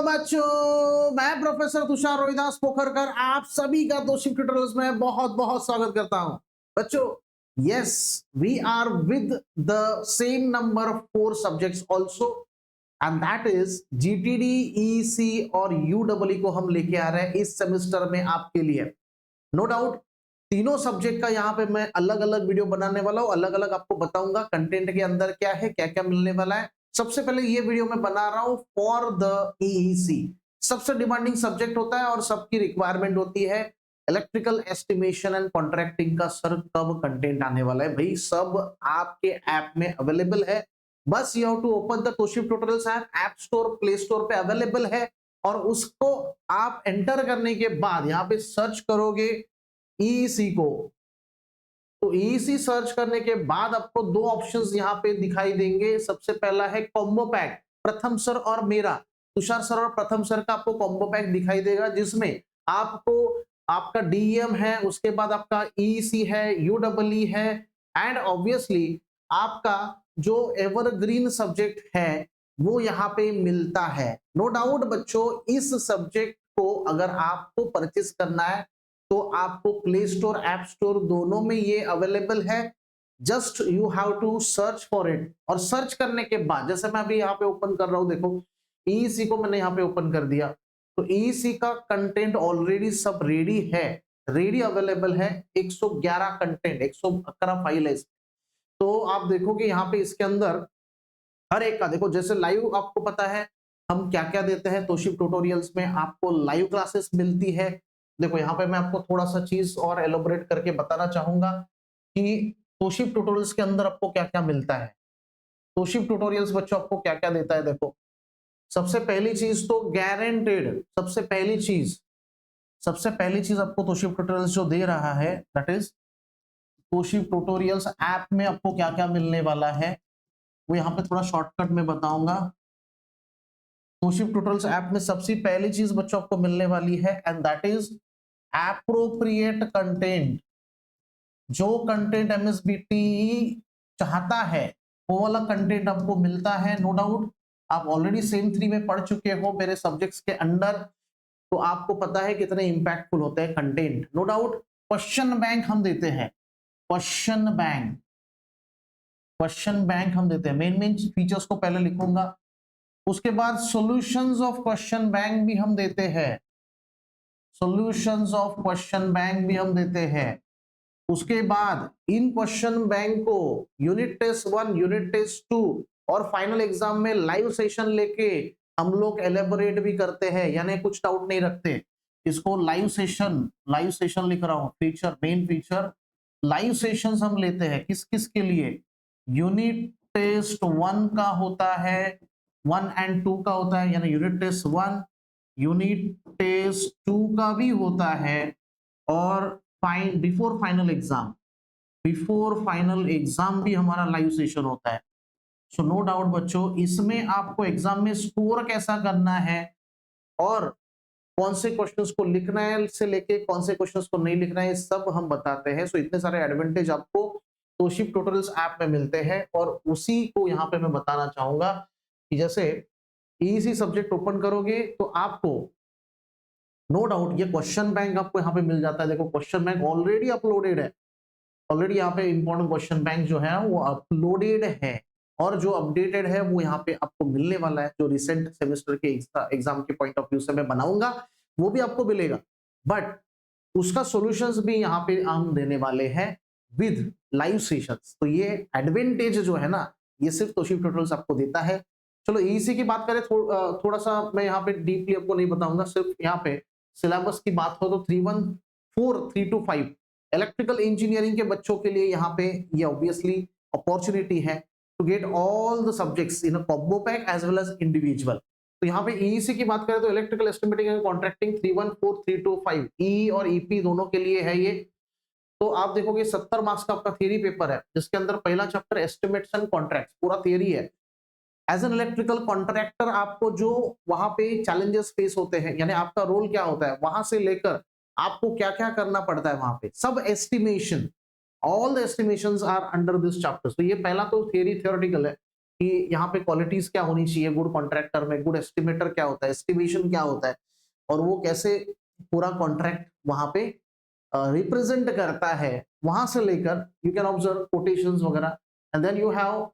बच्चों, मैं प्रोफेसर तुषार रोहिदास पोखरकर आप सभी का तोशिक ट्यूटोरियल्स में बहुत बहुत स्वागत करता हूं। बच्चों, yes, we are with the same number of 4 subjects also, and that is GTD, EC और यूडब्ल्यू को हम लेके आ रहे हैं इस सेमेस्टर में आपके लिए। नो डाउट तीनों सब्जेक्ट का यहाँ पे मैं अलग अलग वीडियो बनाने वाला हूँ, अलग अलग आपको बताऊंगा कंटेंट के अंदर क्या है, क्या क्या मिलने वाला है। सबसे पहले ये वीडियो मैं बना रहा हूँ फॉर द ईईसी। सबसे डिमांडिंग सब्जेक्ट होता है और सबकी रिक्वायरमेंट होती है इलेक्ट्रिकल एस्टिमेशन एंड कॉन्ट्रैक्टिंग का। सर कब कंटेंट आने वाला है? भाई सब आपके ऐप में अवेलेबल है, बस you have to open the Toshik tutorials app store, play store पे अवेलेबल है और उसको आप एंटर करने के बाद यहाँ पे सर्च करोगे ईईसी को, तो ईईसी सर्च करने के बाद आपको दो ऑप्शंस यहाँ पे दिखाई देंगे। सबसे पहला है कॉम्बो पैक, प्रथम सर और मेरा, तुषार सर और प्रथम सर का आपको कॉम्बो पैक दिखाई देगा, जिसमें आपको आपका डीएम है, उसके बाद आपका ईईसी है, यूडब्ल्यू है एंड ऑब्वियसली आपका जो एवरग्रीन सब्जेक्ट है वो यहाँ पे मिलता है। नो डाउट बच्चों, इस सब्जेक्ट को अगर आपको परचेस करना है तो आपको प्ले स्टोर, ऐप स्टोर दोनों में ये अवेलेबल है। Just you have to search for it, और सर्च करने के बाद जैसे मैं अभी यहाँ पे ओपन कर रहा हूँ, देखो ईईसी को मैंने यहाँ पे ओपन कर दिया, तो ईईसी का कंटेंट ऑलरेडी सब रेडी है, रेडी अवेलेबल है। 111 कंटेंट, 111 फाइल है। तो आप देखोगे यहाँ पे इसके अंदर हर एक का देखो, जैसे लाइव आपको पता है हम क्या क्या देते हैं तोशिक ट्यूटोरियल्स में, आपको लाइव क्लासेस मिलती है। देखो यहाँ पे मैं आपको थोड़ा सा चीज और एलोबरेट करके बताना चाहूंगा कि तोशिक ट्यूटोरियल्स के अंदर आपको क्या क्या मिलता है। तोशिक ट्यूटोरियल्स बच्चों आपको क्या क्या देता है, देखो सबसे पहली चीज तो गारंटेड, सबसे पहली चीज आपको तोशिक ट्यूटोरियल्स जो दे रहा है दैट इज तोशिक ट्यूटोरियल्स ऐप में आपको क्या क्या मिलने वाला है वो यहाँ पे थोड़ा शॉर्टकट में बताऊंगा। तोशिक ट्यूटोरियल्स ऐप में सबसे पहली चीज बच्चों आपको मिलने वाली है and that is appropriate content. जो कंटेंट एमएसबीटी चाहता है वो वाला कंटेंट आपको मिलता है। नो डाउट आप ऑलरेडी सेम 3 में पढ़ चुके हो मेरे सब्जेक्ट्स के अंडर, तो आपको पता है कितने इंपैक्टफुल होते हैं content. No doubt question bank हम देते हैं, क्वेश्चन बैंक हम देते हैं। मेन फीचर्स को पहले लिखूंगा, उसके बाद सॉल्यूशंस ऑफ क्वेश्चन बैंक भी हम देते हैं, सॉल्यूशंस ऑफ क्वेश्चन बैंक भी हम देते हैं। उसके बाद इन क्वेश्चन बैंक को यूनिट टेस्ट 1, यूनिट टेस्ट 2 और फाइनल एग्जाम में लाइव सेशन लेके हम लोग एलेबोरेट भी करते हैं, यानी कुछ डाउट नहीं रखते। इसको लाइव सेशन लिख रहा हूं, feature, main feature live sessions हम लेते हैं। किस किस के लिए? यूनिट टेस्ट 1 का होता है, 1 एंड 2 का होता है, यानी यूनिट टेस्ट 1, यूनिट टेस्ट 2 का भी होता है, और बिफोर फाइनल एग्जाम भी हमारा लाइव सेशन होता है। सो नो डाउट बच्चों, इसमें आपको एग्जाम में स्कोर कैसा करना है और कौन से क्वेश्चंस को लिखना है से लेके कौन से क्वेश्चंस को नहीं लिखना है, सब हम बताते हैं। सो इतने सारे एडवांटेज आपको तोशिक ट्यूटोरियल्स ऐप में मिलते हैं, और उसी को यहाँ पे मैं बताना चाहूंगा कि जैसे ईसी सब्जेक्ट ओपन करोगे तो आपको नो डाउट ये क्वेश्चन बैंक आपको यहाँ पे मिल जाता है। देखो क्वेश्चन बैंक ऑलरेडी अपलोडेड है, ऑलरेडी यहाँ पे इंपॉर्टेंट क्वेश्चन बैंक जो है वो अपलोडेड है, और जो अपडेटेड है वो यहाँ पे आपको मिलने वाला है। जो रिसेंट सेमेस्टर के एग्जाम के पॉइंट ऑफ व्यू से मैं बनाऊंगा वो भी आपको मिलेगा, बट उसका सॉल्यूशंस भी यहाँ पे हम देने वाले हैं विद लाइव सेशंस। तो ये एडवांटेज जो है ना, ये सिर्फ तोशिक ट्यूटोरियल्स आपको देता है। चलो ईसी की बात करें, थोड़ा सा मैं यहाँ पे डीपली आपको नहीं बताऊंगा, सिर्फ यहाँ पे सिलेबस की बात हो तो 314, 325 इलेक्ट्रिकल इंजीनियरिंग के बच्चों के लिए यहाँ पे ये ऑब्वियसली अपॉर्चुनिटी है to get all the subjects in a combo pack as well as individual. तो यहाँ पे ईईसी की बात करें तो electrical estimating and contracting 314, 325 E और ईपी दोनों के लिए है ये। तो आप देखोगे 70 मार्क्स का आपका थियरी पेपर है, जिसके अंदर पहला चैप्टर एस्टिमेट्स एंड कॉन्ट्रैक्ट्स पूरा थियरी है। एज एन इलेक्ट्रिकल कॉन्ट्रैक्टर आपको जो वहां पे चैलेंजेस फेस होते हैं, यानी आपका रोल क्या होता है, वहां से लेकर आपको क्या क्या करना पड़ता है वहां पे, सब estimation, all the estimations are under this chapter. तो ये पहला तो थियरी थ्योरेटिकल है। कि यहाँ पे क्वालिटीज क्या होनी चाहिए गुड कॉन्ट्रैक्टर में, गुड एस्टिमेटर क्या होता है, एस्टिमेशन क्या होता है, और वो कैसे पूरा कॉन्ट्रैक्ट वहां पे रिप्रेजेंट करता है, वहां से लेकर यू कैन ऑब्जर्व कोटेशंस वगैरह। And then you have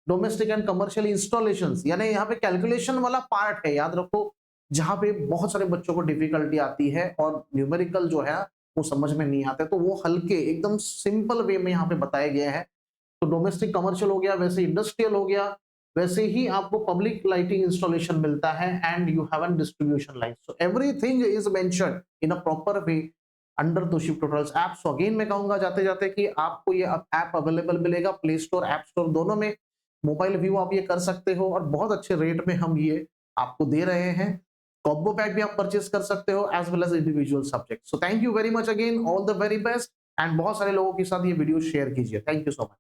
domestic and commercial installations, यानी यहाँ पे कैलकुलेशन वाला पार्ट है, याद रखो, जहां पे बहुत सारे बच्चों को डिफिकल्टी आती है और न्यूमेरिकल जो है वो समझ में नहीं आते, तो वो हल्के एकदम सिंपल वे में यहाँ पे बताए गए हैं। तो डोमेस्टिक कमर्शियल हो गया, वैसे इंडस्ट्रियल हो गया, वैसे ही आपको पब्लिक लाइटिंग इंस्टॉलेशन मिलता है, and you have an distribution line. So everything is mentioned in a proper way under the ship tutorials app. So again मैं कहूंगा जाते जाते कि आपको ये ऐप अवेलेबल मिलेगा प्ले स्टोर, ऐप स्टोर दोनों में। मोबाइल व्यू आप ये कर सकते हो और बहुत अच्छे रेट में हम ये आपको दे रहे हैं। कॉम्बो पैक भी आप परचेस कर सकते हो as well as individual subject. So thank you very much again, all the very best, and बहुत सारे लोगों के साथ ये वीडियो शेयर कीजिए। Thank you so much.